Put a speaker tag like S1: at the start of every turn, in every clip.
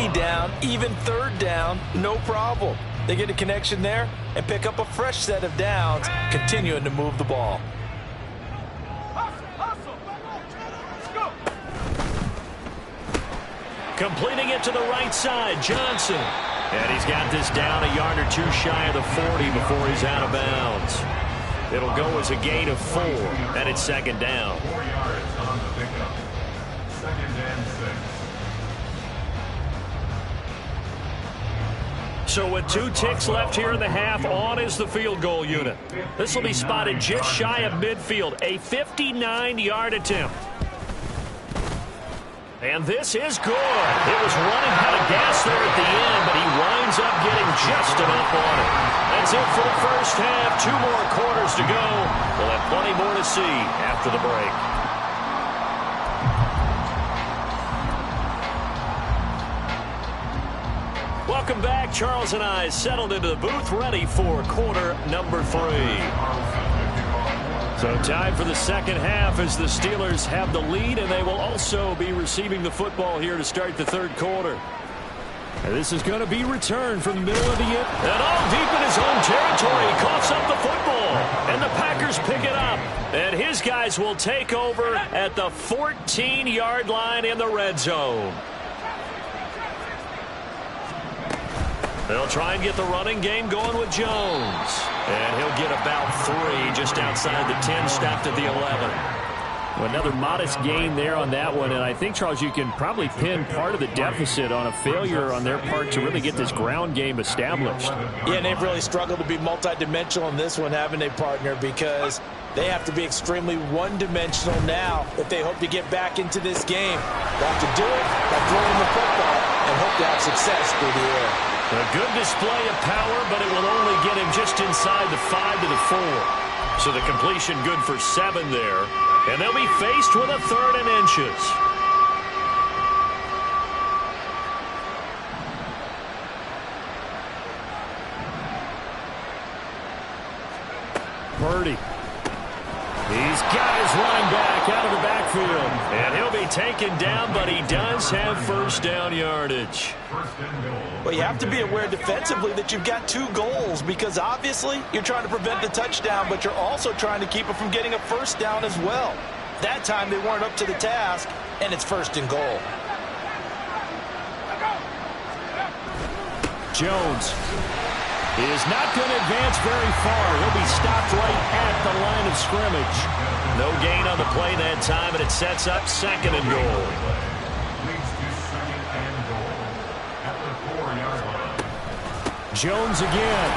S1: any down, even third down, no problem. They get a connection there and pick up a fresh set of downs, continuing to move the ball.
S2: Completing it to the right side, Johnson. And he's got this down a yard or two shy of the 40 before he's out of bounds. It'll go as a gain of 4, and it's second down.
S3: 4 yards on the pickup. Second and 6.
S2: So with 2 ticks left here in the half, on is the field goal unit. This will be spotted just shy of midfield, a 59-yard attempt. And this is good. It was running out of gas there at the end, but he winds up getting just enough on it. That's it for the first half. 2 more quarters to go. We'll have plenty more to see after the break. Welcome back. Charles and I settled into the booth, ready for quarter number 3. So time for the second half as the Steelers have the lead, and they will also be receiving the football here to start the third quarter. And this is going to be returned from the middle of the end. And all deep in his own territory. He coughs up the football. And the Packers pick it up. And his guys will take over at the 14-yard line in the red zone. They'll try and get the running game going with Jones. And he'll get about 3 just outside the 10, stopped at the 11.
S4: Well, another modest gain there on that one. And I think, Charles, you can probably pin part of the deficit on a failure on their part to really get this ground game established.
S1: Yeah, and they've really struggled to be multidimensional in this one, haven't they, partner? Because they have to be extremely one-dimensional now if they hope to get back into this game. They'll have to do it by throwing the football and hope to have success through the air.
S2: A good display of power, but it will only get him just inside the 5 to the 4. So the completion good for 7 there. And they'll be faced with a 3rd and inches.
S4: Purdy.
S2: He's got his running back out of the backfield. And he'll be taken down, but he does have first down yardage.
S1: Well, you have to be aware defensively that you've got 2 goals because obviously you're trying to prevent the touchdown, but you're also trying to keep it from getting a first down as well. That time they weren't up to the task, and it's 1st and goal.
S4: Jones is not going to advance very far. He'll be stopped right at the line of scrimmage.
S2: No gain on the play that time, and it sets up 2nd and goal.
S4: Jones again.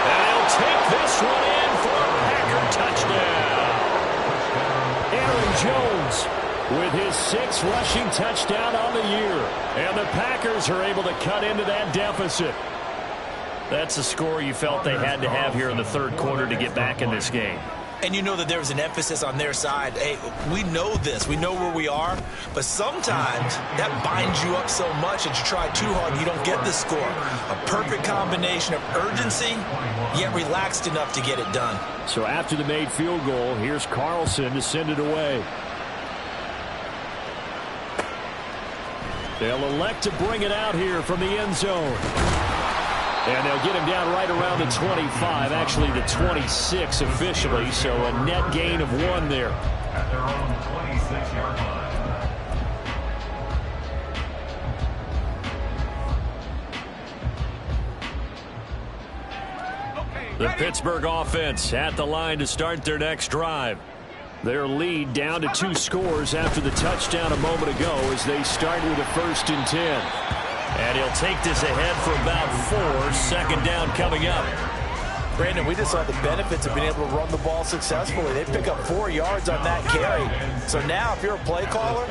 S2: And he'll take this one in for a Packer touchdown.
S4: Aaron Jones with his 6th rushing touchdown on the year.
S2: And the Packers are able to cut into that deficit. That's the score you felt they had to have here in the third quarter to get back in this game.
S1: And you know that there was an emphasis on their side. Hey, we know this. We know where we are. But sometimes that binds you up so much that you try too hard and you don't get the score. A perfect combination of urgency, yet relaxed enough to get it done.
S4: So after the made field goal, here's Carlson to send it away. They'll elect to bring it out here from the end zone. And they'll get him down right around the 25, actually the 26 officially, so a net gain of 1 there.
S3: At their own 26-yard line.
S2: The Pittsburgh offense at the line to start their next drive.
S4: Their lead down to 2 scores after the touchdown a moment ago as they start with a 1st and 10.
S2: And he'll take this ahead for about 4. 2nd down coming up.
S1: Brandon, we just saw the benefits of being able to run the ball successfully. They pick up 4 yards on that carry. So now if you're a play caller,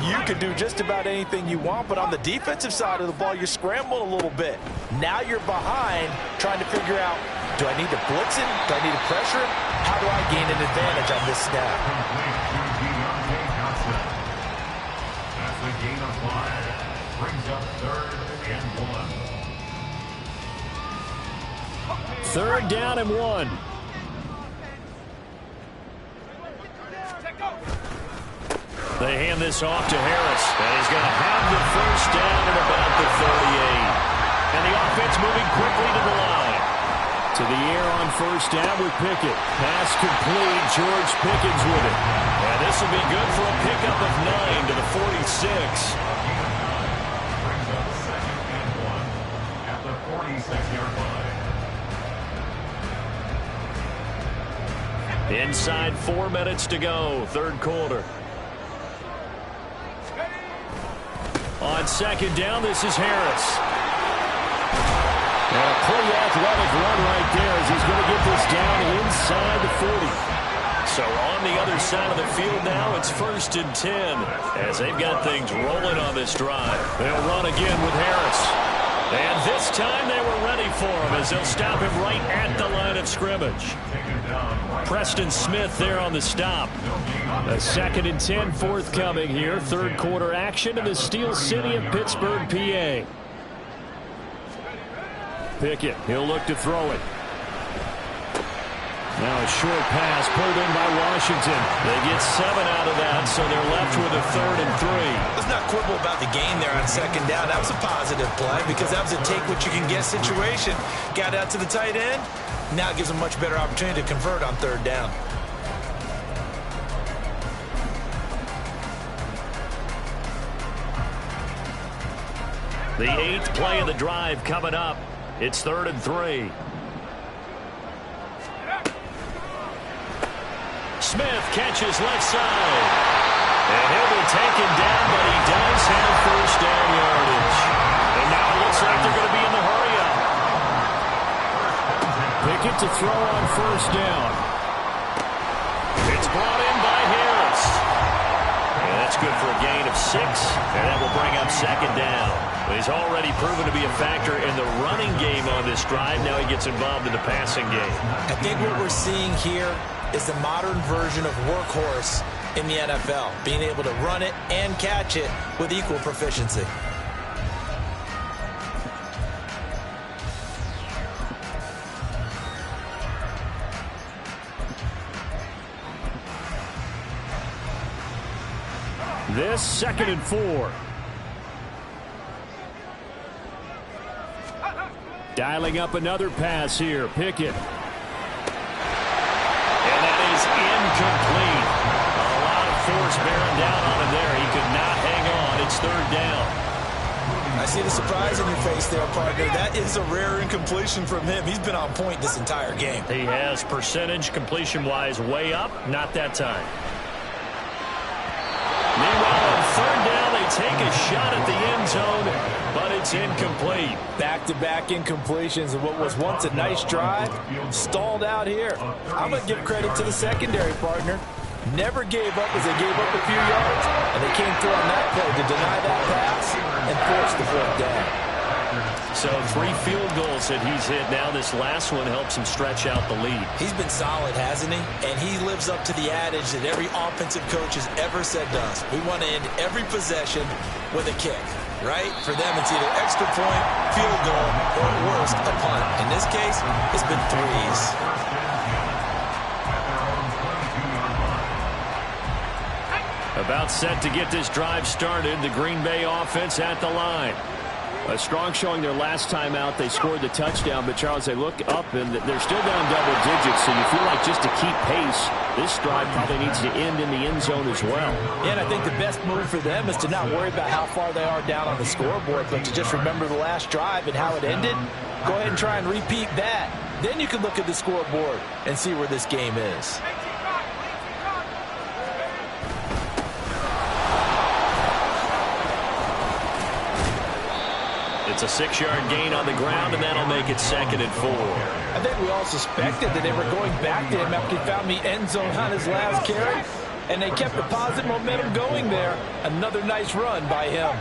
S1: you can do just about anything you want. But on the defensive side of the ball, you're scrambling a little bit. Now you're behind trying to figure out, do I need to blitz him? Do I need to pressure him? How do I gain an advantage on this snap?
S3: That's a gain of 5. Brings up 3rd and 1.
S4: 3rd down and 1.
S2: They hand this off to Harris. And he's going to have the first down at about the
S4: To the air on first down with Pickett. Pass complete. George Pickens with it.
S2: And this will be good for a pickup of 9 to the 46.
S3: Brings up 2nd and 1 at the 46-yard line.
S2: Inside 4 minutes to go, third quarter. On second down, this is Harris.
S4: And a pretty athletic run right there as he's going to get this down inside the 40.
S2: So on the other side of the field now, it's 1st and 10 as they've got things rolling on this drive. They'll run again with Harris. And this time they were ready for him as they'll stop him right at the line of scrimmage. Preston Smith there on the stop.
S4: A 2nd and 10 forthcoming here. Third quarter action in the Steel City of Pittsburgh, PA. Pickett, he'll look to throw it. Now a short pass pulled in by Washington.
S2: They get 7 out of that, so they're left with a 3rd and 3.
S1: Let's not quibble about the gain there on second down. That was a positive play because that was a take-what-you-can-get situation. Got out to the tight end. Now it gives them a much better opportunity to convert on 3rd down.
S2: The 8th play of the drive coming up. It's 3rd and 3. Smith catches left side. And he'll be taken down, but he does have first down yardage. And now it looks like they're going to be in the hurry-up.
S4: Pickett to throw on first down.
S2: It's brought in by Harris. And that's good for a gain of 6. And that will bring up 2nd down. He's already proven to be a factor in the running game on this drive. Now he gets involved in the passing game.
S1: I think what we're seeing here is the modern version of workhorse in the NFL, being able to run it and catch it with equal proficiency.
S4: This 2nd and 4. Dialing up another pass here. Pickett.
S2: And that is incomplete. A lot of force bearing down on him there. He could not hang on. It's 3rd down.
S1: I see the surprise in your face there, partner. That is a rare incompletion from him. He's been on point this entire game.
S2: He has percentage completion-wise way up. Not that time. Meanwhile, on 3rd down, they take a shot at the end zone, but it's incomplete.
S1: Back-to-back incompletions of what was once a nice drive, stalled out here. I'm going to give credit to the secondary, partner. Never gave up as they gave up a few yards, and they came through on that play to deny that pass and force the 4th down.
S2: So 3 field goals that he's hit now. This last one helps him stretch out the lead.
S1: He's been solid, hasn't he? And he lives up to the adage that every offensive coach has ever said to us. We want to end every possession with a kick, right? For them, it's either extra point, field goal, or at worst, a punt. In this case, it's been 3s.
S2: About set to get this drive started. The Green Bay offense at the line.
S4: A strong showing their last time out. They scored the touchdown, but Charles, they look up and they're still down double digits, so you feel like just to keep pace, this drive probably needs to end in the end zone as well.
S1: Yeah, and I think the best move for them is to not worry about how far they are down on the scoreboard, but to just remember the last drive and how it ended. Go ahead and try and repeat that. Then you can look at the scoreboard and see where this game is.
S2: It's a 6-yard gain on the ground, and that'll make it 2nd and 4.
S1: I think we all suspected that they were going back to him after he found the end zone on his last carry, and they kept the positive momentum going there. Another nice run by him.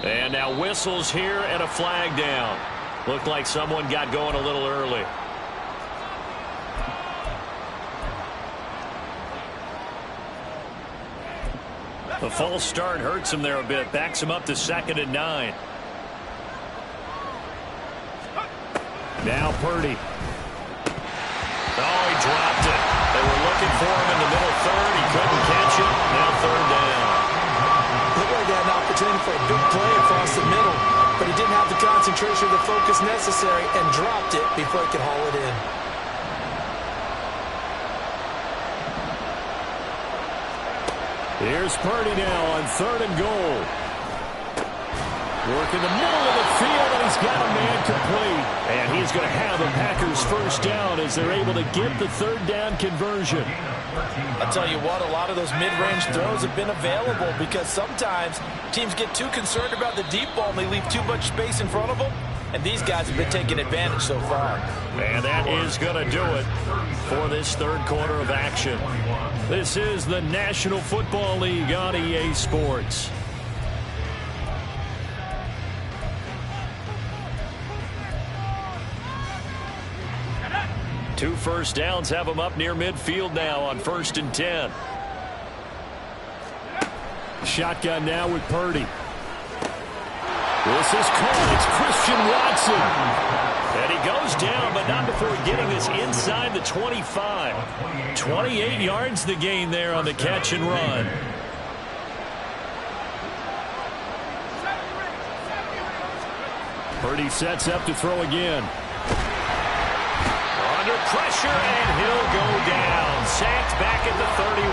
S2: And now whistles here and a flag down. Looked like someone got going a little early. The false start hurts him there a bit. Backs him up to 2nd and 9.
S4: Now Purdy.
S2: Oh, he dropped it. They were looking for him in the middle 3rd. He couldn't
S1: concentration, the focus necessary, and dropped it before he could haul it in.
S4: Here's Purdy now on 3rd and goal. Work in the middle of the field, and he's got a man complete. And he's going to have the Packers first down as they're able to get the 3rd down conversion.
S1: I'll tell you what, a lot of those mid-range throws have been available because sometimes teams get too concerned about the deep ball and they leave too much space in front of them. And these guys have been taking advantage so far.
S2: And that is going to do it for this 3rd quarter of action. This is the National Football League on EA Sports. Two first downs have them up near midfield now on 1st and 10.
S4: Shotgun now with Purdy. This is caught. It's Christian Watson.
S2: And he goes down, but not before getting this inside the 25. 28 yards the gain there on the catch and run.
S4: Purdy sets up to throw again.
S2: Under pressure, and he'll go down. Sacked back at the 31.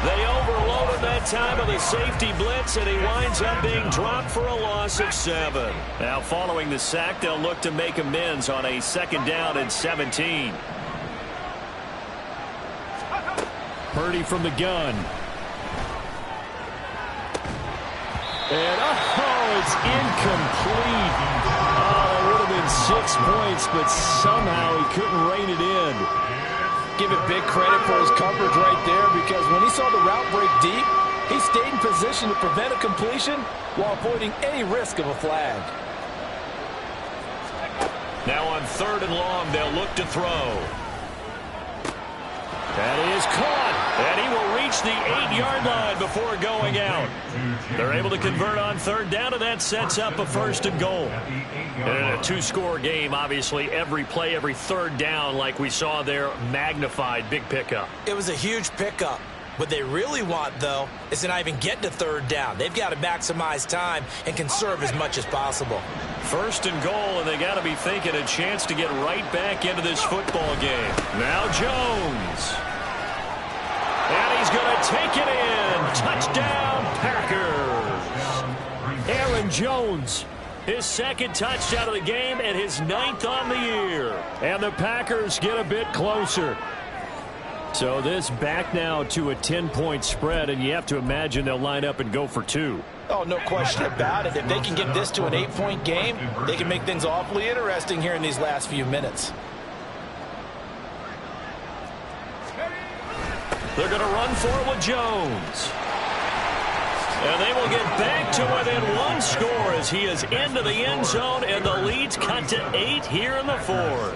S2: They overloaded that time of the safety blitz, and he winds up being dropped for a loss of 7. Now, following the sack, they'll look to make amends on a 2nd down and 17.
S4: Purdy from the gun. And, it's incomplete. It would have been 6 points, but somehow he couldn't rein it in.
S1: Give it big credit for his coverage right there because when he saw the route break deep, he stayed in position to prevent a completion while avoiding any risk of a flag.
S2: Now on 3rd and long, they'll look to throw.
S4: That is caught.
S2: And he will reach the 8-yard line before going out. They're able to convert on 3rd down, and that sets up a 1st and goal. And in a 2-score game, obviously, every play, every 3rd down, like we saw there, magnified. Big pickup.
S1: It was a huge pickup. What they really want, though, is to not even get to 3rd down. They've got to maximize time and conserve as much as possible.
S2: 1st and goal, and they got to be thinking a chance to get right back into this football game. Now Jones. And he's going to take it in. Touchdown, Packers.
S4: Aaron Jones.
S2: His 2nd touchdown of the game and his 9th on the year.
S4: And the Packers get a bit closer. So this back now to a 10-point spread, and you have to imagine they'll line up and go for 2.
S1: Oh, no question about it. If they can get this to an 8-point game, they can make things awfully interesting here in these last few minutes.
S2: They're going to run for it with Jones. And they will get back to within 1 score as he is into the end zone, and the lead's cut to 8 here in the 4th.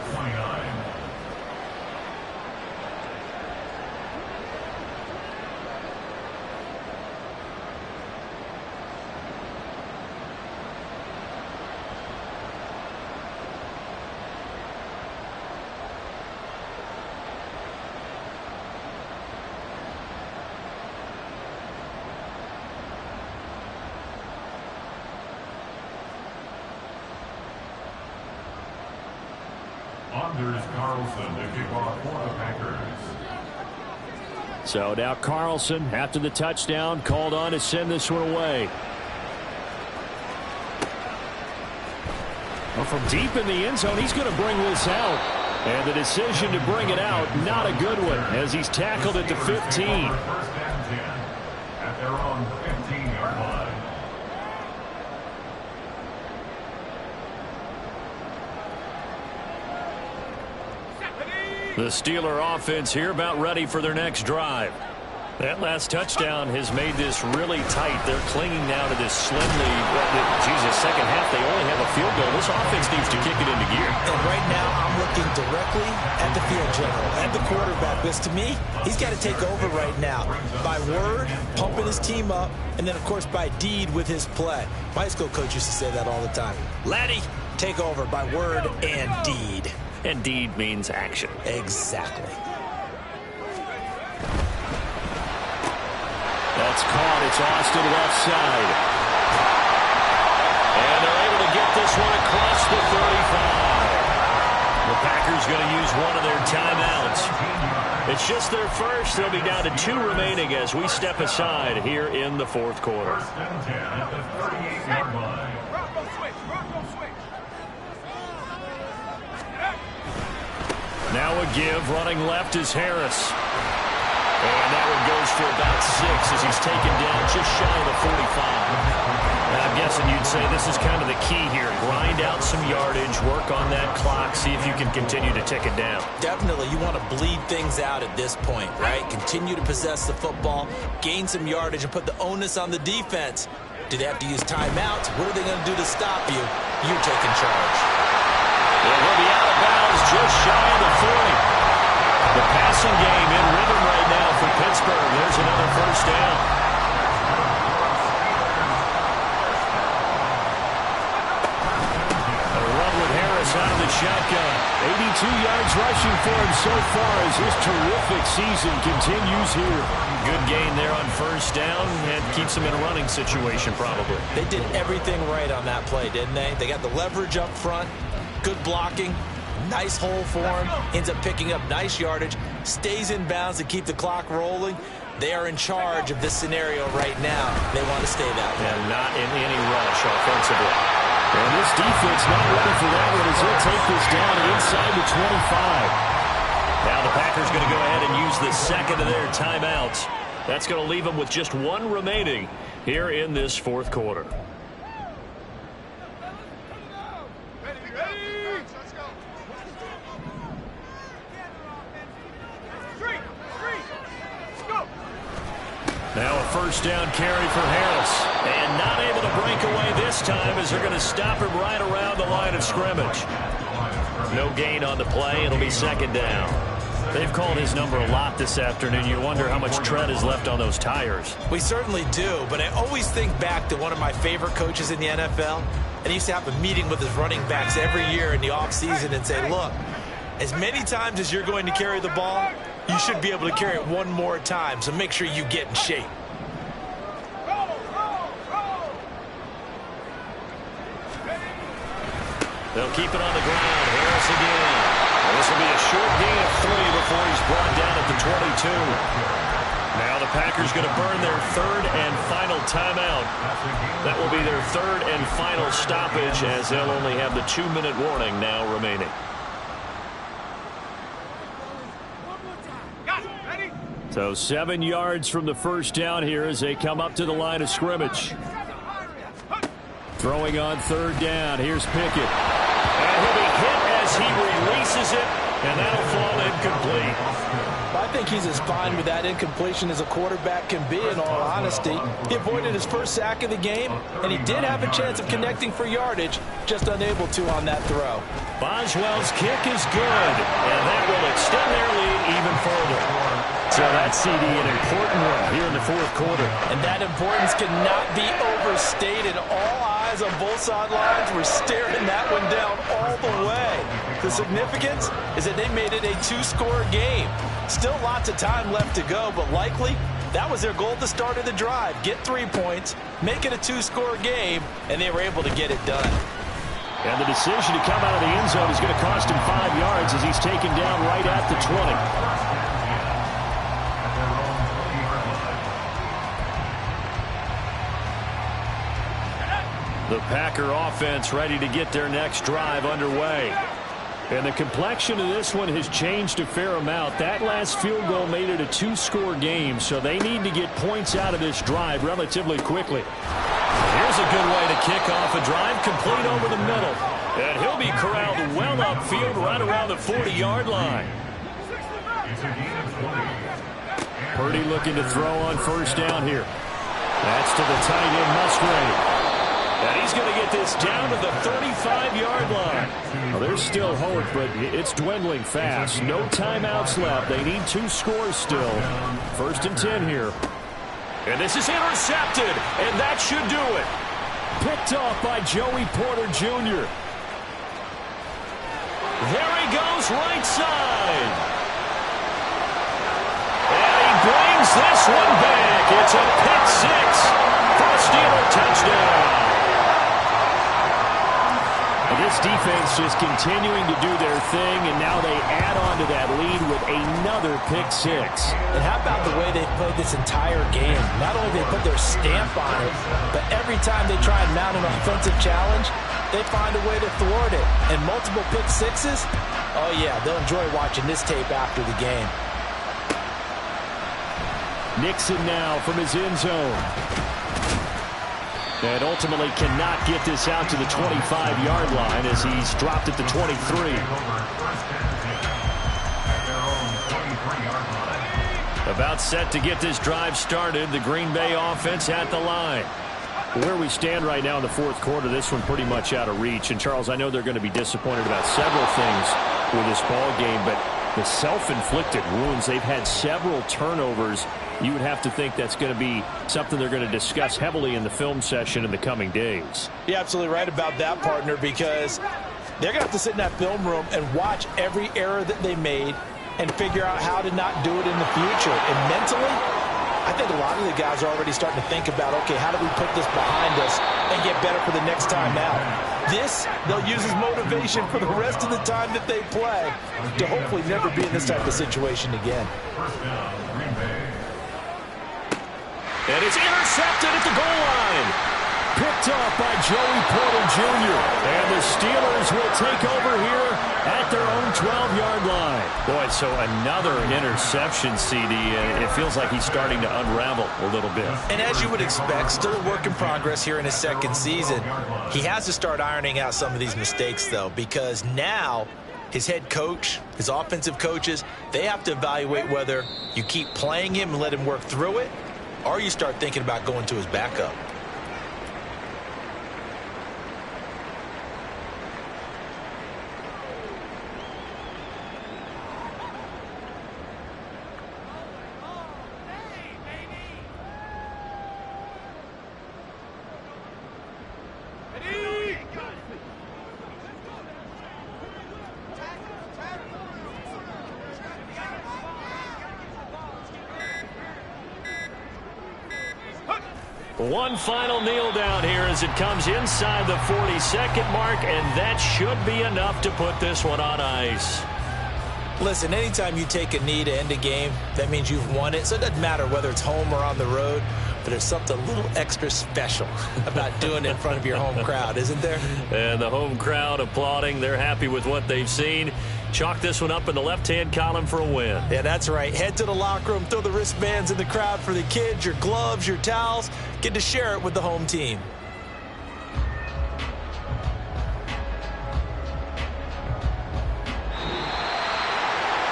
S3: Anders Carlson to kick off for the Packers.
S4: So now Carlson, after the touchdown, called on to send this one away. Well, from deep in the end zone, he's going to bring this out. And the decision to bring it out, not a good one, as he's tackled at the 15.
S3: First and 10 at their own 15-yard line.
S2: The Steeler offense here about ready for their next drive. That last touchdown has made this really tight. They're clinging now to this slim lead. Jesus, second half, they only have a field goal. This offense needs to kick it into gear.
S1: And right now, I'm looking directly at the field general, at the quarterback, because to me, he's got to take over right now. By word, pumping his team up, and then, of course, by deed with his play. My high school coach used to say that all the time. Laddie, take over by word and deed.
S2: And deed means action.
S1: Exactly.
S4: That's caught. It's Austin left side.
S2: And they're able to get this one across the 35. The Packers going to use one of their timeouts. It's just their first. They'll be down to 2 remaining as we step aside here in the fourth quarter.
S3: First and 10 at the 38-yard line.
S2: Now a give. Running left is Harris. And that one goes for about 6 as he's taken down just shy of the 45. I'm guessing you'd say this is kind of the key here. Grind out some yardage, work on that clock, see if you can continue to tick it down.
S1: Definitely, you want to bleed things out at this point, right? Continue to possess the football, gain some yardage, and put the onus on the defense. Do they have to use timeouts? What are they going to do to stop you? You're taking charge.
S2: And he'll be out of bounds just shy of the 40. The passing game in rhythm right now for Pittsburgh. There's another first down. A run with Harris out of the shotgun. 82 yards rushing for him so far as his terrific season continues here. Good gain there on first down and keeps him in a running situation probably.
S1: They did everything right on that play, didn't they? They got the leverage up front, good blocking. Nice hole for him, ends up picking up nice yardage, stays in bounds to keep the clock rolling. They are in charge of this scenario right now. They want to stay that way.
S2: And not in any rush offensively. And this defense not ready for that one as he'll take this down inside the 25. Now the Packers going to go ahead and use the second of their timeouts. That's going to leave them with just 1 remaining here in this fourth quarter. Now a first down carry for Harris. And not able to break away this time as they're going to stop him right around the line of scrimmage. No gain on the play. It'll be second down. They've called his number a lot this afternoon. You wonder how much tread is left on those tires.
S1: We certainly do, but I always think back to one of my favorite coaches in the NFL. And he used to have a meeting with his running backs every year in the offseason and say, look, as many times as you're going to carry the ball, you should be able to carry it one more time, so make sure you get in shape.
S2: They'll keep it on the ground. Harris again. And this will be a short gain of 3 before he's brought down at the 22. Now the Packers going to burn their 3rd and final timeout. That will be their 3rd and final stoppage as they'll only have the 2-minute warning now remaining. So 7 yards from the first down here as they come up to the line of scrimmage. Throwing on 3rd down. Here's Pickett. And he'll be hit as he releases it, and that'll fall incomplete.
S1: I think he's as fine with that incompletion as a quarterback can be, in all honesty. He avoided his first sack of the game, and he did have a chance of connecting for yardage, just unable to on that throw.
S2: Boswell's kick is good, and that will extend their lead even further. So that CD, an important one here in the fourth quarter.
S1: And that importance cannot be overstated. All eyes on both sidelines were staring that one down all the way. The significance is that they made it a 2-score game. Still lots of time left to go, but likely that was their goal at the start of the drive. Get 3 points, make it a 2-score game, and they were able to get it done.
S2: And the decision to come out of the end zone is going to cost him 5 yards as he's taken down right at the 20. The Packer offense ready to get their next drive underway. And the complexion of this one has changed a fair amount. That last field goal made it a 2-score game, so they need to get points out of this drive relatively quickly. Here's a good way to kick off a drive, complete over the middle. And he'll be corralled well upfield right around the 40-yard line. Purdy looking to throw on first down here. That's to the tight end, Musgrave. And he's going to get this down to the 35-yard line. Well, there's still hope, but it's dwindling fast. No timeouts left. They need 2 scores still. 1st and 10 here. And this is intercepted, and that should do it. Picked off by Joey Porter Jr. There he goes, right side. And he brings this one back. It's a pick 6 for a Steeler touchdown.
S4: This defense just continuing to do their thing, and now they add on to that lead with another pick six.
S1: And how about the way they played this entire game? Not only they put their stamp on it, but every time they try and mount an offensive challenge, they find a way to thwart it. And multiple pick sixes, oh yeah, they'll enjoy watching this tape after the game.
S4: Nixon now from his end zone. And ultimately cannot get this out to the 25-yard line as he's dropped at the 23. About set to get this drive started. The Green Bay offense at the line. Where we stand right now in the fourth quarter, this one pretty much out of reach. And, Charles, I know they're going to be disappointed about several things with this ball game, but the self-inflicted wounds, they've had several turnovers. You would have to think that's going to be something they're going to discuss heavily in the film session in the coming days.
S1: You're absolutely right about that, partner, because they're going to have to sit in that film room and watch every error that they made and figure out how to not do it in the future. And mentally, I think a lot of the guys are already starting to think about, okay, how do we put this behind us and get better for the next time out? This, they'll use as motivation for the rest of the time that they play to hopefully never be in this type of situation again.
S4: And it's intercepted at the goal line. Picked up by Joey Porter Jr. And the Steelers will take over here at their own 12-yard line. Boy, so another interception, CD. And it feels like he's starting to unravel a little bit.
S1: And as you would expect, still a work in progress here in his second season. He has to start ironing out some of these mistakes, though, because now his head coach, his offensive coaches, they have to evaluate whether you keep playing him and let him work through it, or you start thinking about going to his backup.
S4: One final kneel down here as it comes inside the 40-second mark, and that should be enough to put this one on ice.
S1: Listen, anytime you take a knee to end a game, that means you've won it. So it doesn't matter whether it's home or on the road, but there's something a little extra special about doing it in front of your home crowd, isn't there?
S4: And the home crowd applauding. They're happy with what they've seen. Chalk this one up in the left-hand column for a win.
S1: Yeah, that's right. Head to the locker room, throw the wristbands in the crowd for the kids, your gloves, your towels. Get to share it with the home team.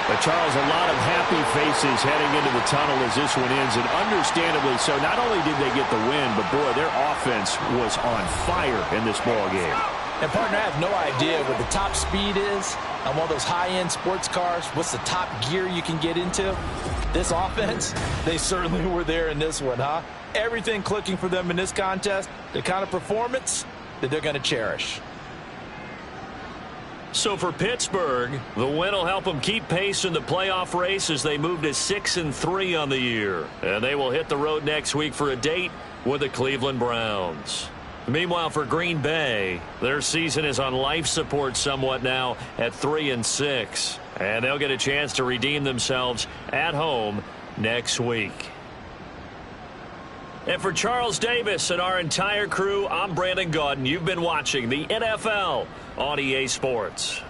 S4: But Charles, a lot of happy faces heading into the tunnel as this one ends, and understandably so. Not only did they get the win, but boy, their offense was on fire in this ball game.
S1: And, partner, I have no idea what the top speed is on one of those high-end sports cars. What's the top gear you can get into? This offense, they certainly were there in this one, huh? Everything clicking for them in this contest, the kind of performance that they're going to cherish.
S2: So for Pittsburgh, the win will help them keep pace in the playoff race as they move to 6-3 on the year. And they will hit the road next week for a date with the Cleveland Browns. Meanwhile, for Green Bay, their season is on life support somewhat now at 3-6. And they'll get a chance to redeem themselves at home next week. And for Charles Davis and our entire crew, I'm Brandon Gaudin. You've been watching the NFL on EA Sports.